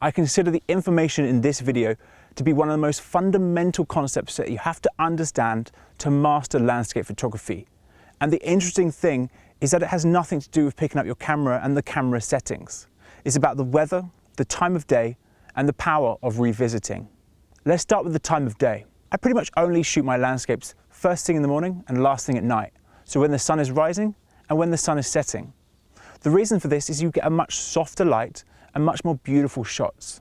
I consider the information in this video to be one of the most fundamental concepts that you have to understand to master landscape photography. And the interesting thing is that it has nothing to do with picking up your camera and the camera settings. It's about the weather, the time of day, and the power of revisiting. Let's start with the time of day. I pretty much only shoot my landscapes first thing in the morning and last thing at night. So when the sun is rising and when the sun is setting. The reason for this is you get a much softer light and much more beautiful shots.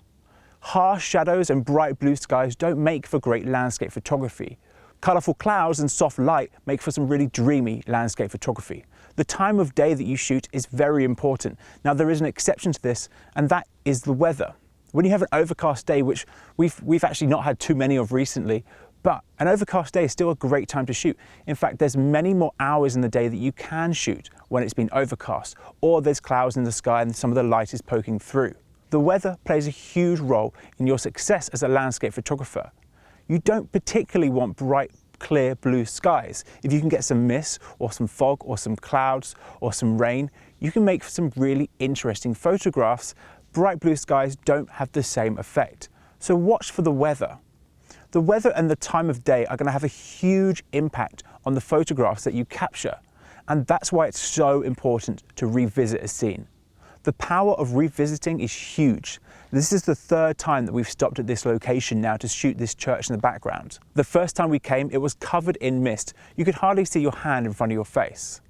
Harsh shadows and bright blue skies don't make for great landscape photography. Colourful clouds and soft light make for some really dreamy landscape photography. The time of day that you shoot is very important. Now there is an exception to this, and that is the weather. When you have an overcast day, which we've actually not had too many of recently, but an overcast day is still a great time to shoot. In fact, there's many more hours in the day that you can shoot when it's been overcast, or there's clouds in the sky and some of the light is poking through. The weather plays a huge role in your success as a landscape photographer. You don't particularly want bright, clear blue skies. If you can get some mist or some fog or some clouds or some rain, you can make some really interesting photographs. Bright blue skies don't have the same effect. So watch for the weather. The weather and the time of day are going to have a huge impact on the photographs that you capture. And that's why it's so important to revisit a scene. The power of revisiting is huge. This is the third time that we've stopped at this location now to shoot this church in the background. The first time we came, it was covered in mist. You could hardly see your hand in front of your face.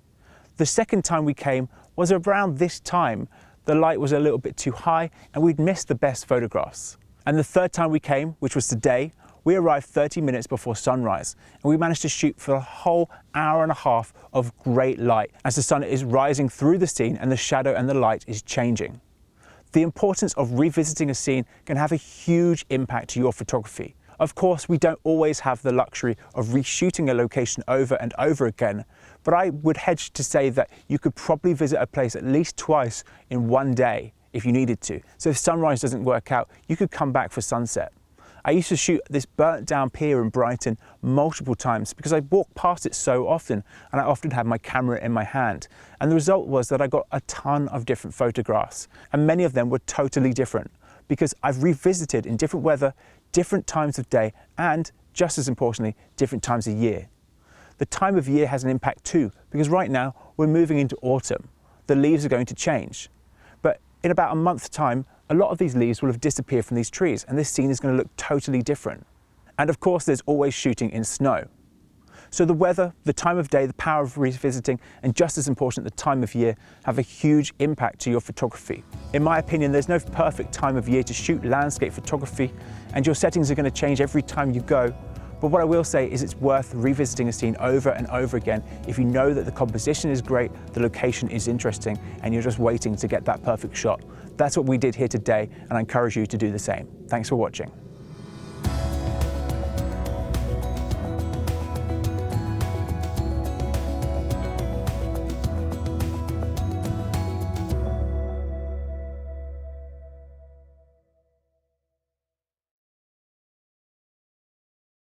The second time we came was around this time. The light was a little bit too high and we'd missed the best photographs. And the third time we came, which was today, we arrived 30 minutes before sunrise and we managed to shoot for a whole hour and a half of great light as the sun is rising through the scene and the shadow and the light is changing. The importance of revisiting a scene can have a huge impact to your photography. Of course, we don't always have the luxury of reshooting a location over and over again, but I would hedge to say that you could probably visit a place at least twice in one day if you needed to. So if sunrise doesn't work out, you could come back for sunset. I used to shoot this burnt down pier in Brighton multiple times because I walked past it so often and I often had my camera in my hand. And the result was that I got a ton of different photographs and many of them were totally different because I've revisited in different weather, different times of day and, just as importantly, different times of year. The time of year has an impact too because right now we're moving into autumn. The leaves are going to change. But in about a month's time, a lot of these leaves will have disappeared from these trees and this scene is going to look totally different. And of course, there's always shooting in snow. So the weather, the time of day, the power of revisiting, and just as important, the time of year have a huge impact to your photography. In my opinion, there's no perfect time of year to shoot landscape photography and your settings are going to change every time you go. But what I will say is it's worth revisiting a scene over and over again if you know that the composition is great, the location is interesting, and you're just waiting to get that perfect shot. That's what we did here today, and I encourage you to do the same. Thanks for watching.